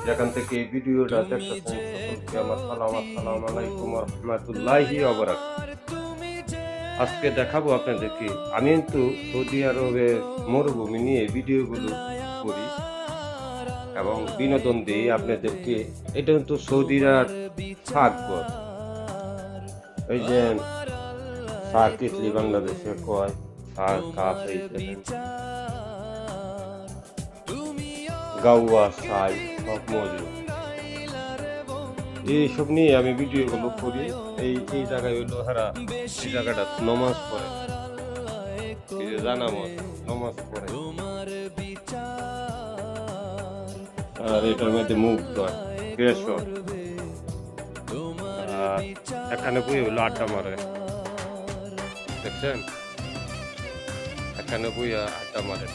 যেখান থেকে এই ভিডিওটা দেখতেছেন সকলকে আমার সালাম, আসসালামু আলাইকুম ওয়া রাহমাতুল্লাহি ওয়া বারাকাতুহু। আজকে দেখাবো আপনাদেরকে আমি কিন্তু সৌদি আরবের মরুভূমি নিয়ে ভিডিওগুলো করি এবং বিনোদন দিই আপনাদেরকে। এটা কিন্তু সৌদিরা সার্কঘর, এই যে সার্ক ইটলি বাংলাদেশে কয় সার্ক কাপ, এই দেখেন গাওয়া সাই সব মজুদ, এইসব নিয়ে আমি ভিডিওগুলো করি। এই জায়গায় হইলো হারা, এই জায়গাটা নমাজ পড়ে, এই যে জানামত নমাজ পড়ে, আর এটার মধ্যে মুখ ধয় বেসর, আর এখানে বই হইলো আড্ডা মারে, দেখছেন এখানে বই আড্ডা মারে।